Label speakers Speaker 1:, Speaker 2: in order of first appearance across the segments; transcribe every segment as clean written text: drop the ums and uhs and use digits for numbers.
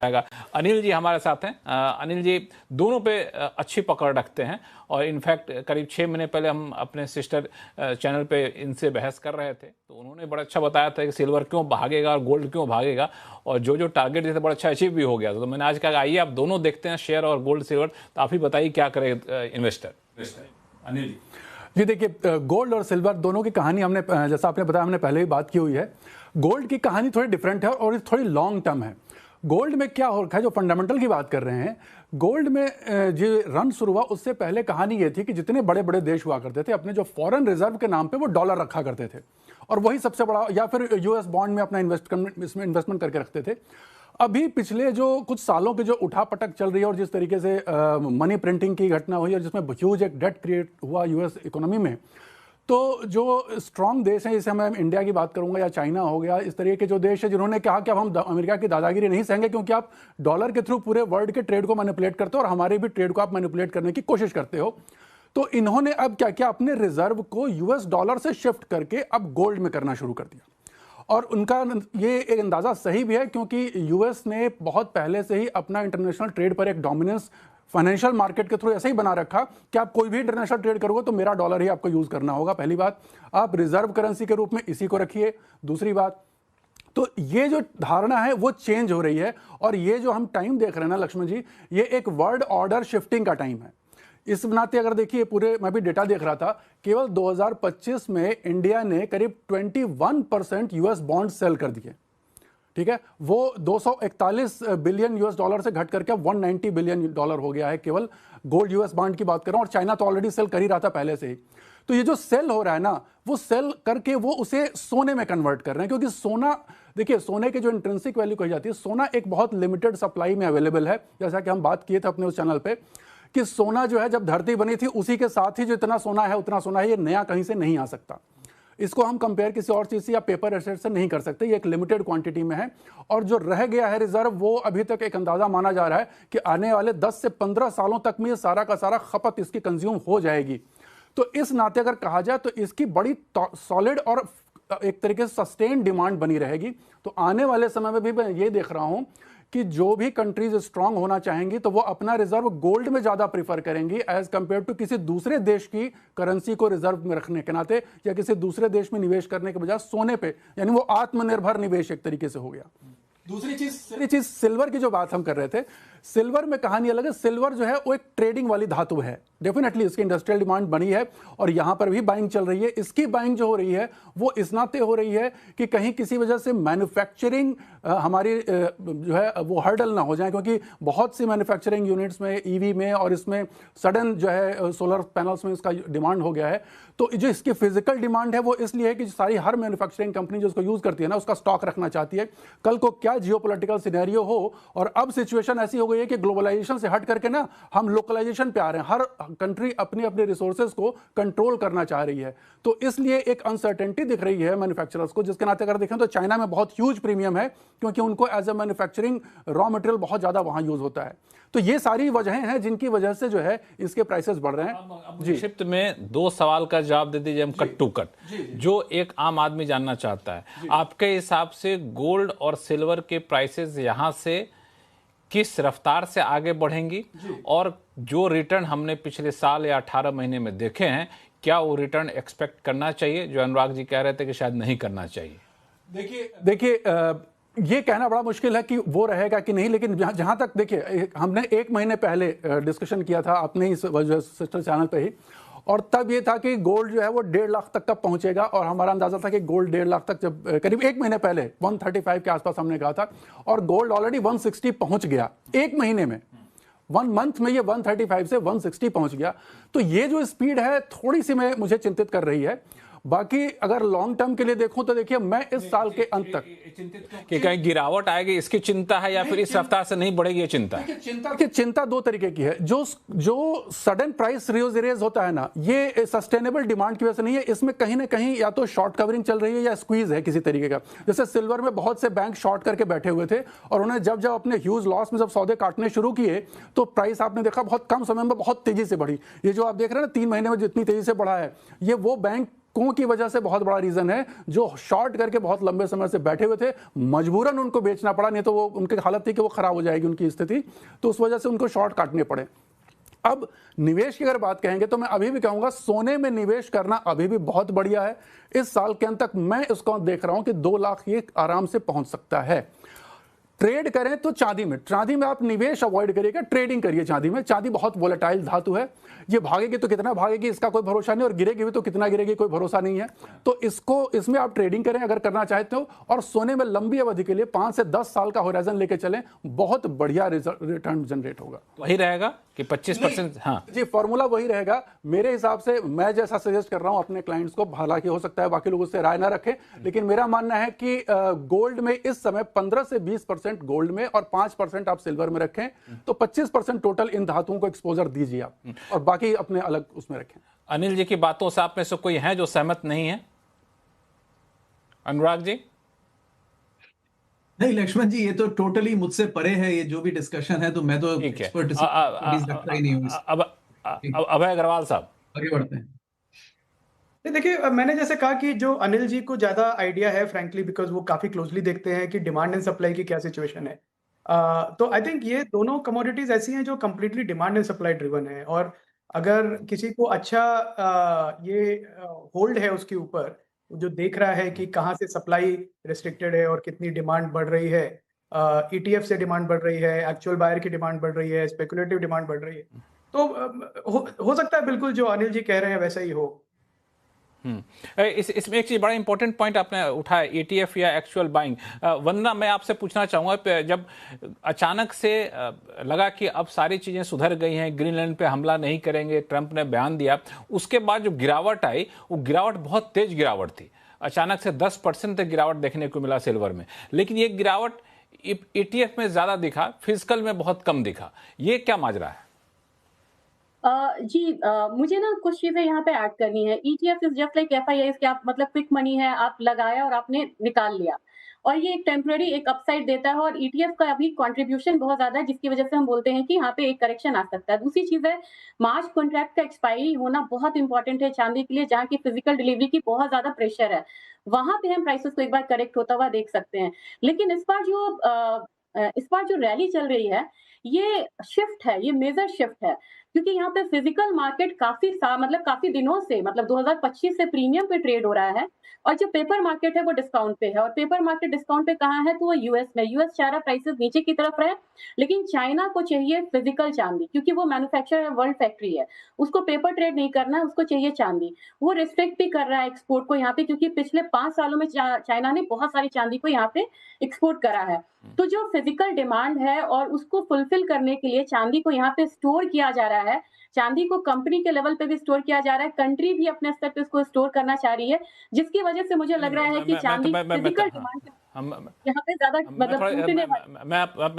Speaker 1: जाएगा। अनिल जी हमारे साथ हैं। अनिल जी दोनों पे अच्छी पकड़ रखते हैं और इनफैक्ट करीब 6 महीने पहले हम अपने सिस्टर चैनल पे इनसे बहस कर रहे थे तो उन्होंने बड़ा अच्छा बताया था कि सिल्वर क्यों भागेगा और गोल्ड क्यों भागेगा, और जो टारगेट थे बड़ा अच्छा अचीव भी हो गया। तो मैंने आज कहा आइए आप दोनों देखते हैं शेयर और गोल्ड सिल्वर, तो आप ही बताइए क्या करे इन्वेस्टर। अनिल
Speaker 2: जी देखिए, गोल्ड और सिल्वर दोनों की कहानी हमने, जैसा आपने बताया, हमने पहले भी बात की हुई है। गोल्ड की कहानी थोड़ी डिफरेंट है और थोड़ी लॉन्ग टर्म है। गोल्ड में क्या हो रखा है, जो फंडामेंटल की बात कर रहे हैं, गोल्ड में जो रन शुरू हुआ उससे पहले कहानी ये थी कि जितने बड़े बड़े देश हुआ करते थे अपने जो फॉरेन रिजर्व के नाम पे वो डॉलर रखा करते थे और वही सबसे बड़ा, या फिर यूएस बॉन्ड में अपना इसमें इन्वेस्टमेंट करके रखते थे। अभी पिछले जो कुछ सालों की जो उठापटक चल रही है और जिस तरीके से मनी प्रिंटिंग की घटना हुई और जिसमें ह्यूज एक डेट क्रिएट हुआ यूएस इकोनॉमी में, तो जो स्ट्रांग देश हैं, जैसे मैं इंडिया की बात करूंगा या चाइना हो गया, इस तरीके के जो देश है जिन्होंने कहा कि अब हम अमेरिका की दादागिरी नहीं सहेंगे क्योंकि आप डॉलर के थ्रू पूरे वर्ल्ड के ट्रेड को मैनिपुलेट करते हो और हमारे भी ट्रेड को आप मैनिपुलेट करने की कोशिश करते हो। तो इन्होंने अब क्या किया, अपने रिजर्व को यूएस डॉलर से शिफ्ट करके अब गोल्ड में करना शुरू कर दिया। और उनका ये एक अंदाजा सही भी है क्योंकि यूएस ने बहुत पहले से ही अपना इंटरनेशनल ट्रेड पर एक डोमिनेंस फाइनेंशियल मार्केट के थ्रू ऐसे ही बना रखा कि आप कोई भी इंटरनेशनल ट्रेड करोगे तो मेरा डॉलर ही आपको यूज करना होगा। पहली बात, आप रिजर्व करेंसी के रूप में इसी को रखिए। दूसरी बात, तो ये जो धारणा है वो चेंज हो रही है और ये जो हम टाइम देख रहे हैं ना लक्ष्मण जी, ये एक वर्ल्ड ऑर्डर शिफ्टिंग का टाइम है। इस नाते अगर देखिए, पूरे मैं भी डेटा देख रहा था, केवल 2025 में इंडिया ने करीब 21% यूएस बॉन्ड सेल कर दिए। ठीक है, वो 241 बिलियन यूएस डॉलर से घट करके 190 बिलियन डॉलर हो गया है केवल गोल्ड यूएस बॉन्ड की बात कर रहा हूं, और चाइना तो ऑलरेडी सेल कर ही रहा था पहले से ही। तो ये जो सेल हो रहा है ना, वो सेल करके वो उसे सोने में कन्वर्ट कर रहे हैं, क्योंकि सोना, देखिए सोने के जो इंट्रिंसिक वैल्यू कही जाती है, सोना एक बहुत लिमिटेड सप्लाई में अवेलेबल है। जैसा कि हम बात किए थे अपने उस चैनल पे कि सोना जो है जब धरती बनी थी उसी के साथ ही जो इतना सोना है उतना सोना है, ये नया कहीं से नहीं आ सकता। इसको हम कंपेयर किसी और चीज से या पेपर एसेट से नहीं कर सकते, ये एक लिमिटेड क्वांटिटी में है। और जो रह गया है रिजर्व, वो अभी तक एक अंदाजा माना जा रहा है कि आने वाले 10 से 15 सालों तक में ये सारा का सारा खपत इसकी कंज्यूम हो जाएगी। तो इस नाते अगर कहा जाए तो इसकी बड़ी सॉलिड और एक तरीके से सस्टेन डिमांड बनी रहेगी। तो आने वाले समय में भी मैं ये देख रहा हूं कि जो भी कंट्रीज स्ट्रांग होना चाहेंगी तो वो अपना रिजर्व गोल्ड में ज्यादा प्रीफर करेंगी एज कंपेयर टू किसी दूसरे देश की करेंसी को रिजर्व में रखने के नाते, या किसी दूसरे देश में निवेश करने के बजाय सोने पे, यानी वो आत्मनिर्भर निवेश एक तरीके से हो गया। दूसरी चीज सिल्वर की जो बात हम कर रहे थे, सिल्वर में कहानी अलग है। सिल्वर जो है वो एक ट्रेडिंग वाली धातु है, डेफिनेटली इसकी इंडस्ट्रियल डिमांड बनी है और यहां पर भी बाइंग चल रही है। इसकी बाइंग जो हो रही है वो इस नाते हो रही है कि कहीं किसी वजह से मैन्युफैक्चरिंग हमारी जो है वो हर्डल ना हो जाए, क्योंकि बहुत सी मैन्युफैक्चरिंग यूनिट्स में, ईवी में और इसमें सडन जो है सोलर पैनल्स में इसका डिमांड हो गया है। तो जो इसकी फिजिकल डिमांड है वो इसलिए है कि सारी हर मैन्युफैक्चरिंग कंपनी जो उसको यूज करती है ना, उसका स्टॉक रखना चाहती है। कल को क्या जियोपॉलिटिकल सिनेरियो हो, और अब सिचुएशन ऐसी हो गई है कि ग्लोबलाइजेशन से हट करके ना हम लोकलाइजेशन पे आ रहे हैं। हर कंट्री अपनी अपने रिसोर्सेज को कंट्रोल करना चाह रही है, तो इसलिए एक अनसर्टेनिटी दिख रही है मैन्युफैक्चरर्स को, जिसके नाते अगर देखें तो चाइना में बहुत ह्यूज प्रीमियम है क्योंकि उनको as a manufacturing raw material बहुत ज्यादा वहां यूज होता है। तो ये सारी वजहें हैं जिनकी वजह से जो है इसके प्राइसेस बढ़ रहे हैं।
Speaker 1: जी, संक्षिप्त में 2 सवाल का जवाब दे दीजिए हम, कट टू कट, जो एक आम आदमी जानना चाहता है। आपके हिसाब से गोल्ड और सिल्वर के प्राइसेस यहां से किस रफ्तार से आगे बढ़ेंगी, और जो रिटर्न हमने पिछले साल या 18 महीने में देखे हैं, क्या वो रिटर्न एक्सपेक्ट करना चाहिए, जो अनुराग जी कह रहे थे कि शायद नहीं करना चाहिए?
Speaker 2: देखिए ये कहना बड़ा मुश्किल है कि वो रहेगा कि नहीं, लेकिन जहां तक देखिए हमने 1 महीने पहले डिस्कशन किया था अपने इस सिस्टर चैनल पे ही, और तब ये था कि गोल्ड जो है वो 1.5 लाख तक का पहुंचेगा, और हमारा अंदाजा था कि गोल्ड 1.5 लाख तक, जब करीब 1 महीने पहले 135 के आसपास हमने कहा था, और गोल्ड ऑलरेडी 160 पहुंच गया 1 महीने में। 1 मंथ में ये 135 से 160 पहुंच गया। तो ये जो स्पीड है थोड़ी सी मुझे चिंतित कर रही है। बाकी अगर लॉन्ग टर्म के लिए देखूं तो देखिए, मैं इस साल के अंत तक
Speaker 1: कि कहीं गिरावट आएगी इसकी चिंता है, या फिर इस रफ्तार से नहीं बढ़ेगी ये चिंता है?
Speaker 2: चिंता 2 तरीके की है। जो सडन प्राइस रेज होता है ना, ये सस्टेनेबल डिमांड की वजह से नहीं है। इसमें कहीं ना कहीं या तो शॉर्ट कवरिंग चल रही है या स्क्वीज है किसी तरीके का। जैसे सिल्वर में बहुत से बैंक शॉर्ट करके बैठे हुए थे, और उन्हें जब अपने ह्यूज लॉस में जब सौदे काटने शुरू किए तो प्राइस आपने देखा बहुत कम समय में बहुत तेजी से बढ़ी। ये जो आप देख रहे हैं ना 3 महीने में जितनी तेजी से बढ़ा है, ये वो बैंक झटकों की वजह से बहुत बड़ा रीजन है, जो शॉर्ट करके बहुत लंबे समय से बैठे हुए थे, मजबूरन उनको बेचना पड़ा, नहीं तो वो उनकी हालत थी कि वो खराब हो जाएगी उनकी स्थिति, तो उस वजह से उनको शॉर्ट काटने पड़े। अब निवेश की अगर बात कहेंगे तो मैं अभी भी कहूंगा सोने में निवेश करना अभी भी बहुत बढ़िया है। इस साल के अंत तक मैं इसको देख रहा हूं कि 2 लाख ये आराम से पहुंच सकता है। ट्रेड करें तो चांदी में आप निवेश अवॉइड करिएगा, ट्रेडिंग करिए चांदी में। चांदी बहुत वोलेटाइल धातु है, ये भागेगी तो कितना भागेगी इसका कोई भरोसा नहीं, और गिरेगी भी तो कितना गिरेगी कोई भरोसा नहीं है। तो इसमें आप ट्रेडिंग करें अगर करना चाहते हो, और सोने में लंबी अवधि के लिए 5 से 10 साल का होराइजन लेके चलें, बहुत बढ़िया रिटर्न जनरेट होगा।
Speaker 1: वही रहेगा कि 25%? हाँ
Speaker 2: जी, फॉर्मूला वही रहेगा मेरे हिसाब से। मैं जैसा सजेस्ट कर रहा हूं अपने क्लाइंट्स को, हालांकि हो सकता है बाकी लोग उससे राय ना रखें, लेकिन मेरा मानना है कि गोल्ड में इस समय 15 से 20% गोल्ड में और 5% आप सिल्वर में रखें, तो 25% टोटल इन धातुओं को एक्सपोजर दीजिए आप, और बाकी अपने अलग उसमें रखें।
Speaker 1: अनिल जी की बातों से आप में से कोई है जो सहमत नहीं है? अनुराग जी?
Speaker 3: नहीं लक्ष्मण जी, ये तो टोटली मुझसे परे है, ये जो भी डिस्कशन है, तो मैं तो
Speaker 1: ठीक है।
Speaker 3: एक्सपर्ट रखता ही नहीं हूँ।
Speaker 1: अब अभय अग्रवाल साहब
Speaker 3: आगे बढ़ते हैं।
Speaker 4: देखिए, मैंने जैसे कहा कि जो अनिल जी को ज्यादा आइडिया है फ्रैंकली, बिकॉज वो काफी क्लोजली देखते हैं कि डिमांड एंड सप्लाई की क्या सिचुएशन है। तो आई थिंक ये दोनों कमोडिटीज ऐसी हैं जो completely demand and supply driven है, और अगर किसी को अच्छा ये होल्ड है उसके ऊपर, जो देख रहा है कि कहाँ से सप्लाई रिस्ट्रिक्टेड है और कितनी डिमांड बढ़ रही है, ETF से डिमांड बढ़ रही है, एक्चुअल बायर की डिमांड बढ़ रही है, स्पेकुलेटिव डिमांड बढ़ रही है, तो हो सकता है बिल्कुल जो अनिल जी कह रहे हैं वैसा ही हो।
Speaker 1: इसमें एक चीज बड़ा इंपॉर्टेंट पॉइंट आपने उठाया, ETF या एक्चुअल बाइंग। वंदना, मैं आपसे पूछना चाहूंगा, जब अचानक से लगा कि अब सारी चीजें सुधर गई हैं, ग्रीनलैंड पे हमला नहीं करेंगे, ट्रंप ने बयान दिया, उसके बाद जो गिरावट आई वो गिरावट बहुत तेज गिरावट थी। अचानक से 10% तक गिरावट देखने को मिला सिल्वर में, लेकिन ये गिरावट ETF में ज्यादा दिखा, फिजिकल में बहुत कम दिखा। ये क्या माजरा है?
Speaker 5: मुझे ना कुछ चीजें यहाँ पे ऐड करनी है। ETF is just like FIIs कि आप मतलब क्विक मनी है, आप लगाया और आपने निकाल लिया, और ये एक टेम्पररी एक अपसाइड देता है, और ETF का अभी कंट्रीब्यूशन बहुत ज्यादा है, जिसकी वजह से हम बोलते हैं कि यहाँ पे एक करेक्शन आ सकता है। दूसरी चीज है, मार्च कॉन्ट्रैक्ट का एक्सपायरी होना बहुत इंपॉर्टेंट है चांदी के लिए, जहाँ की फिजिकल डिलीवरी की बहुत ज्यादा प्रेशर है, वहां पे हम प्राइसेस को एक बार करेक्ट होता हुआ देख सकते हैं। लेकिन इस बार जो रैली चल रही है, ये शिफ्ट है, ये मेजर शिफ्ट है, क्योंकि यहाँ पे फिजिकल मार्केट काफी दिनों से, मतलब 2025 से प्रीमियम पे ट्रेड हो रहा है, और जो पेपर मार्केट है वो डिस्काउंट पे है। और पेपर मार्केट डिस्काउंट पे कहाँ है, तो वो यूएस में। यूएस चाह रहा प्राइसेस नीचे की तरफ रहे, लेकिन चाइना को चाहिए फिजिकल चांदी, क्योंकि वो मैन्युफैक्चरर वर्ल्ड फैक्ट्री है, उसको पेपर ट्रेड नहीं करना है, उसको चाहिए चांदी। वो रिस्ट्रिक्ट भी कर रहा है एक्सपोर्ट को यहाँ पे, क्योंकि पिछले 5 सालों में चाइना ने बहुत सारी चांदी को यहाँ पे एक्सपोर्ट करा है। तो जो फिजिकल डिमांड है और उसको फुलफिल करने के लिए चांदी को यहाँ पे स्टोर किया जा रहा है, चांदी को कंपनी के लेवल पे भी स्टोर किया जा रहा है, कंट्री भी अपने स्तर पे इसको स्टोर करना चाह रही है, जिसकी वजह से मुझे लग रहा है कि चांदी फिजिकल डिमांड यहाँ पे ज्यादा मतलब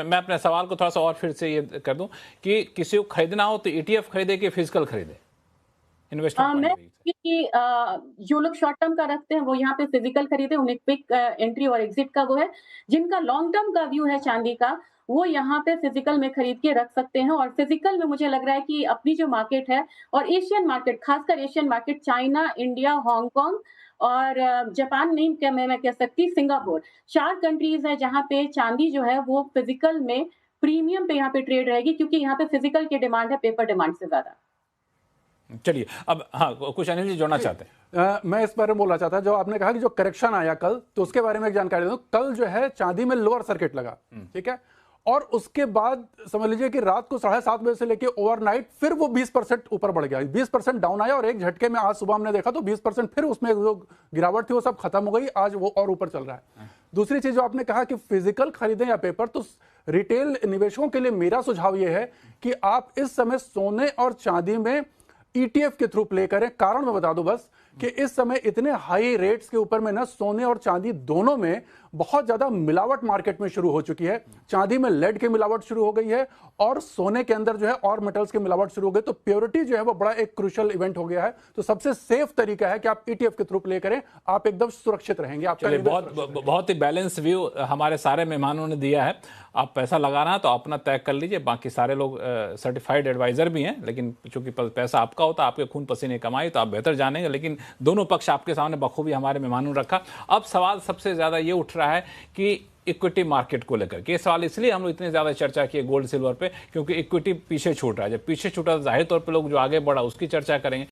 Speaker 1: मैं अपने सवाल को थोड़ा सा और फिर से ये कर दूं कि किसी को खरीदना हो तो ETF खरीदे कि फिजिकल खरीदे?
Speaker 5: जो लोग शॉर्ट टर्म का रखते हैं वो यहाँ पे फिजिकल खरीदे, उन्हें क्विक एंट्री और एग्जिट का वो है। जिनका लॉन्ग टर्म का व्यू है चांदी का, वो यहाँ पे फिजिकल में खरीद के रख सकते हैं। और फिजिकल में मुझे लग रहा है कि अपनी जो मार्केट है, और एशियन मार्केट, खासकर Asian market, China, India, Hong Kong और जापान नहीं क्या मैं कह सकती, सिंगापुर, 4 कंट्रीज है जहाँ पे चांदी जो है वो फिजिकल में प्रीमियम पे यहाँ पे ट्रेड रहेगी, क्योंकि यहाँ पे फिजिकल की डिमांड है पेपर डिमांड से ज्यादा।
Speaker 1: चलिए, अब हाँ, कुछ अनिल जी जोड़ना चाहते हैं?
Speaker 2: मैं इस बारे में बोलना चाहता, जो आपने कहा कि जो करेक्शन आया कल, तो उसके बारे में एक जानकारी दूं। कल जो है चांदी में लोअर सर्किट लगा, ठीक है, और उसके बाद समझ लीजिए कि रात को 7:30 बजे से लेके ओवरनाइट फिर वो 20% ऊपर बढ़ गया, 20% डाउन आया, और एक झटके में आज सुबह हमने देखा तो 20% फिर उसमें जो गिरावट थी वो सब खत्म हो गई, आज वो और ऊपर चल रहा है। दूसरी चीज जो आपने कहा कि फिजिकल खरीदें या पेपर, तो रिटेल निवेशकों के लिए मेरा सुझाव ये है कि आप इस समय सोने और चांदी में ETF के थ्रू प्ले करें। कारण मैं बता दूं बस कि इस समय इतने हाई रेट्स के ऊपर में ना सोने और चांदी दोनों में बहुत ज्यादा मिलावट मार्केट में शुरू हो चुकी है। चांदी में लेड की मिलावट शुरू हो गई है और सोने के अंदर जो है और मेटल्स की मिलावट शुरू हो गई। तो प्योरिटी जो है वो बड़ा एक क्रूशियल इवेंट हो गया है। तो सबसे सेफ तरीका है कि आप ETF के थ्रू प्ले करें, आप एकदम सुरक्षित रहेंगे। आपका
Speaker 1: बहुत ही बैलेंस व्यू हमारे सारे मेहमानों ने दिया है। आप पैसा लगाना है तो अपना तय कर लीजिए, बाकी सारे लोग सर्टिफाइड एडवाइजर भी हैं, लेकिन चूंकि पैसा आपका होता है, आपके खून पसीने कमाई, तो आप बेहतर जानेंगे। लेकिन दोनों पक्ष आपके सामने बखूबी हमारे मेहमानों ने रखा। अब सवाल सबसे ज्यादा ये उठ रहा है कि इक्विटी मार्केट को लेकर के। ये सवाल इसलिए हम लोग इतने ज्यादा चर्चा किए गोल्ड सिल्वर पे, क्योंकि इक्विटी पीछे छूट रहा है। जब पीछे छूटा तो जाहिर तौर पे लोग जो आगे बढ़ा उसकी चर्चा करेंगे।